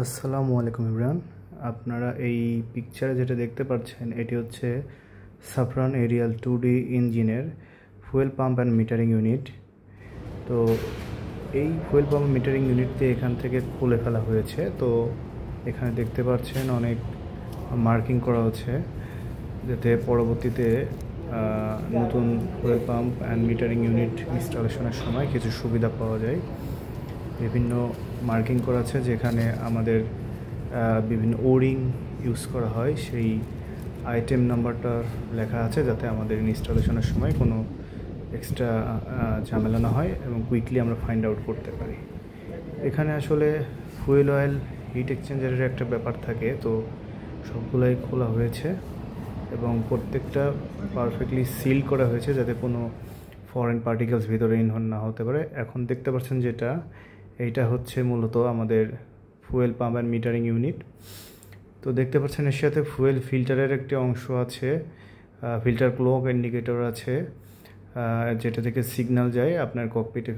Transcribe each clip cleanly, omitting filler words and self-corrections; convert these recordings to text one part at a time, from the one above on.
আসসালামু আলাইকুম ইমরান। আপনারা এই পিকচারে যেটা দেখতে পাচ্ছেন এটি হচ্ছে সাফরান এরিয়াল 2D ইঞ্জিনের fuel pump and metering unit. তো এই ফুয়েল পাম্প মিটারিং ইউনিটটি এখান থেকে খুলে ফেলা হয়েছে। তো এখানে দেখতে পাচ্ছেন অনেক মার্কিং করা হচ্ছে যাতে পরবর্তীতে নতুন fuel pump and metering unit ইনস্টলেশনের সময় কিছু সুবিধা পাওয়া যায়। বিভিন্ন মার্কিং করা আছে যেখানে আমাদের বিভিন্ন ওরিং ইউজ করা হয়, সেই আইটেম নাম্বারটা লেখা আছে যাতে আমাদের ইনস্টলেশনের সময় কোনো এক্সট্রা ঝামেলা না হয় এবং কুইকলি আমরা ফাইন্ড আউট করতে পারি। এখানে আসলে ফুয়েল অয়েল হিট এক্সচেঞ্জারের একটা ব্যাপার থাকে, তো সবগুলাই খোলা হয়েছে এবং প্রত্যেকটা পারফেক্টলি সিল করা হয়েছে যাতে কোনো ফরেন পার্টিকেলস ভিতরে ইনহল না হতে পারে। এখন দেখতে পাচ্ছেন যেটা এইটা হচ্ছে মূলত আমাদের fuel pump and metering unit. তো দেখতে পাচ্ছেন এর সাথে ফুয়েল ফিল্টারের একটি অংশ আছে, ফিল্টার ক্লক ইন্ডিকেটর আছে যেটা থেকে সিগন্যাল যায় আপনার ককপিটে।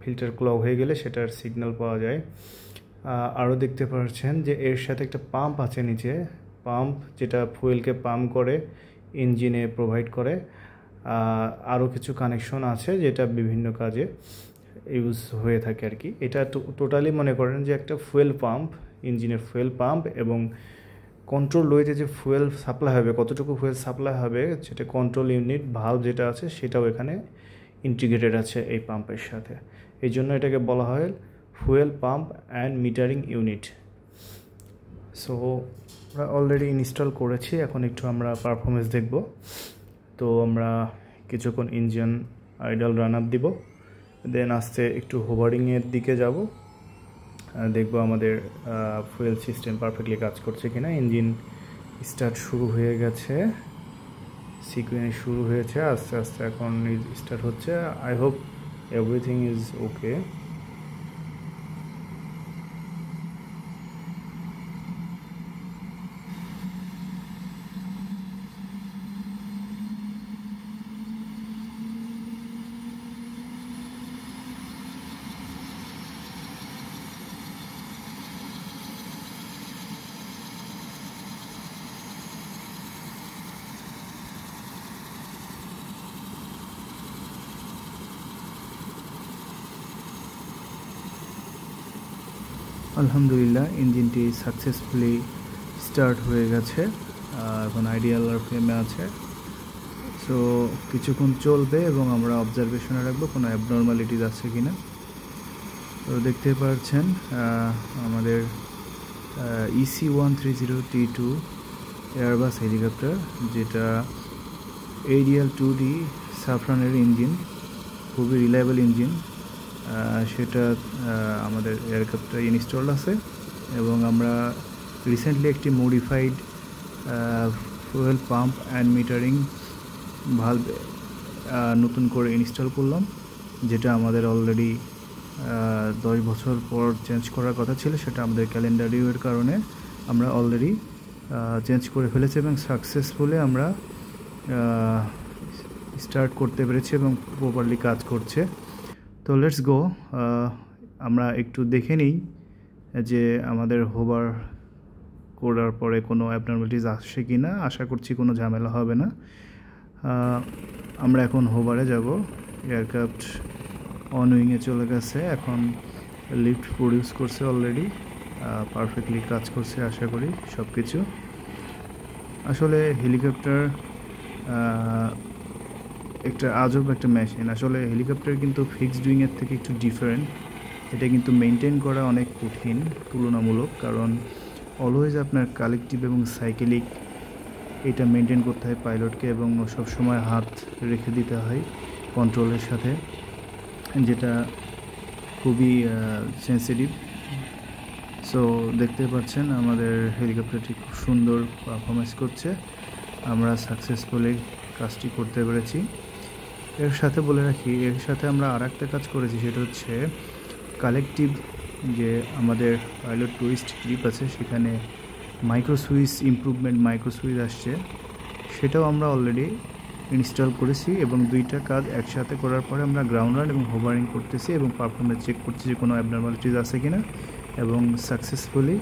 ফিল্টার ক্লক হয়ে গেলে সেটার সিগন্যাল পাওয়া যায়। আরও দেখতে পাচ্ছেন যে এর সাথে একটা পাম্প আছে নিচে, পাম্প যেটা ফুয়েলকে পাম্প করে ইঞ্জিনে প্রোভাইড করে। আরও কিছু কানেকশন আছে যেটা বিভিন্ন কাজে ইউজ হয়ে থাকে আর কি। এটা টোটালি মনে করেন যে একটা ফুয়েল পাম্প, ইঞ্জিনের ফুয়েল পাম্প এবং কন্ট্রোল রয়েছে যে ফুয়েল সাপ্লাই হবে, কতটুকু ফুয়েল সাপ্লাই হবে সেটা কন্ট্রোল ইউনিট ভালভ যেটা আছে সেটাও এখানে ইন্টিগ্রেটেড আছে এই পাম্পের সাথে। এই জন্য এটাকে বলা হয় fuel pump and metering unit. So আমরা অলরেডি ইনস্টল করেছি, এখন একটু আমরা পারফরমেন্স দেখব। তো আমরা কিছুক্ষণ ইঞ্জিন আইডল রান আপ দিব, দেন আস্তে একটু হোভারিংয়ের দিকে যাব, দেখব আমাদের ফুয়েল সিস্টেম পারফেক্টলি কাজ করছে কিনা। ইঞ্জিন স্টার্ট শুরু হয়ে গেছে, সিকুয়েন্স শুরু হয়েছে, আস্তে আস্তে এখন স্টার্ট হচ্ছে। I hope everything is okay. আলহামদুলিল্লাহ ইঞ্জিনটি সাকসেসফুলি স্টার্ট হয়ে গেছে, এখন আইডিয়াল আরপিএমে আছে। সো কিছুক্ষণ চলবে এবং আমরা অবজারভেশনে রাখবো কোনো অ্যাবনর্মালিটিস আছে কিনা। তো দেখতে পাচ্ছেন আমাদের EC130T2 এয়ারবাস হেলিকপ্টার, যেটা এরিয়াল 2D সাফরানের ইঞ্জিন, খুবই রিলায়েবল ইঞ্জিন, সেটা আমাদের এয়ারক্রাফটে ইনস্টল আছে। এবং আমরা রিসেন্টলি একটি modified fuel pump and metering valve নতুন করে ইনস্টল করলাম, যেটা আমাদের অলরেডি 10 বছর পর চেঞ্জ করার কথা ছিল। সেটা আমাদের ক্যালেন্ডার ইউয়ের কারণে আমরা অলরেডি চেঞ্জ করে ফেলেছি এবং সাকসেসফুলি আমরা স্টার্ট করতে পেরেছি এবং প্রপারলি কাজ করছে। তো লেটস গো, আমরা একটু দেখে নিই যে আমাদের হোভার করার পরে কোনো অ্যাবনর্মালিটিস আসছে কি না। আশা করছি কোনো ঝামেলা হবে না। আমরা এখন হোভারে যাব। এয়ারক্রাফট অন উইংয়ে চলে গেছে, এখন লিফট প্রডিউস করছে অলরেডি, পারফেক্টলি কাজ করছে আশা করি সব কিছু। আসলে হেলিকপ্টার একটা আজব একটা মেশিন। আসলে হেলিকপ্টার কিন্তু ফিক্সড উইংয়ের থেকে একটু ডিফারেন্ট। এটা কিন্তু মেনটেন করা অনেক কঠিন তুলনামূলক, কারণ অলওয়েজ আপনার কালেকটিভ এবং সাইকেলিক এটা মেনটেন করতে হয় পাইলটকে, এবং সবসময় হাত রেখে দিতে হয় কন্ট্রোলের সাথে, যেটা খুবই সেন্সিটিভ। সো দেখতে পাচ্ছেন আমাদের হেলিকপ্টারটি খুব সুন্দর পারফরমেন্স করছে, আমরা সাকসেসফুলি কাজটি করতে পেরেছি। এর সাথে বলে রাখি, এর সাথে আমরা আর একটা কাজ করেছি, সেটা হচ্ছে কালেকটিভ যে আমাদের পাইলট টুইস্ট গ্রিপ আছে, সেখানে micro switch improvement micro switch আসছে, সেটাও আমরা অলরেডি ইনস্টল করেছি। এবং দুইটা কাজ একসাথে করার পরে আমরা গ্রাউন্ড রান এবং হোভারিং করতেছি এবং পারফরমেন্স চেক করছি যে কোনো অ্যাবনর্মালিটিস আছে কিনা, এবং সাকসেসফুলি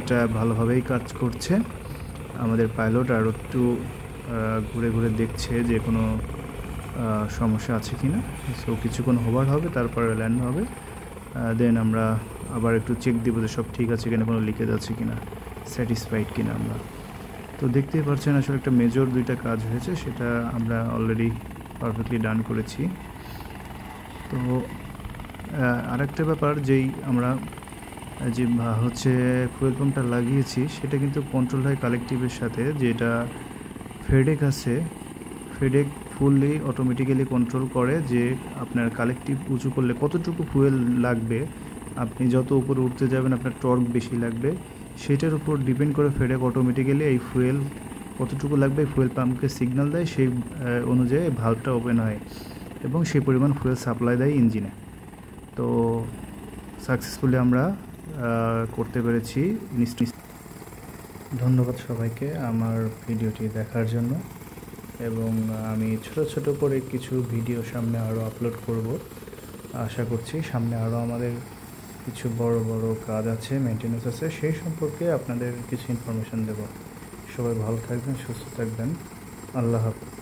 এটা ভালোভাবেই কাজ করছে। আমাদের পাইলট আরও একটু ঘুরে ঘুরে দেখছে যে কোনো সমস্যা আছে কি না। সো কিছুক্ষণ হোভার হবে, তারপরে ল্যান্ড হবে। দেন আমরা আবার একটু চেক দেবো যে সব ঠিক আছে কিনা, কোনো লিকেজ আছে কিনা, স্যাটিসফাইড কিনা আমরা। তো দেখতেই পাচ্ছেন আসলে একটা মেজর 2টা কাজ হয়েছে, সেটা আমরা অলরেডি পারফেক্টলি ডান করেছি। তো আরেকটা ব্যাপার, যেই আমরা যে ফুয়েল পাম্পটা লাগিয়েছি সেটা কিন্তু কন্ট্রোল হয় কালেকটিভের সাথে, যেটা ফেডেক আছে। ফেডেক ফুললি অটোমেটিক্যালি কন্ট্রোল করে যে আপনার কালেকটিভ উঁচু করলে কতটুকু ফুয়েল লাগবে। আপনি যত উপরে উঠতে যাবেন আপনার টর্ক বেশি লাগবে, সেটার উপর ডিপেন্ড করে ফেডেক অটোমেটিক্যালি এই ফুয়েল কতটুকু লাগবে ফুয়েল পাম্পকে সিগন্যাল দেয়, সেই অনুযায়ী ভালভটা ওপেন হয় এবং সেই পরিমাণ ফুয়েল সাপ্লাই দেয় ইঞ্জিনে। তো সাকসেসফুলি আমরা করতে পেরেছি। ধন্যবাদ সবাইকে আমার ভিডিওটি দেখার জন্য, এবং আমি ছোট ছোট করে কিছু ভিডিও সামনে আরও আপলোড করব। আশা করছি সামনে আরও আমাদের কিছু বড় বড় কাজ আছে, মেনটেন্যান্স আছে, সেই সম্পর্কে আপনাদের কিছু ইনফরমেশান দেব। সবাই ভালো থাকবেন, সুস্থ থাকবেন। আল্লাহ হাফেজ।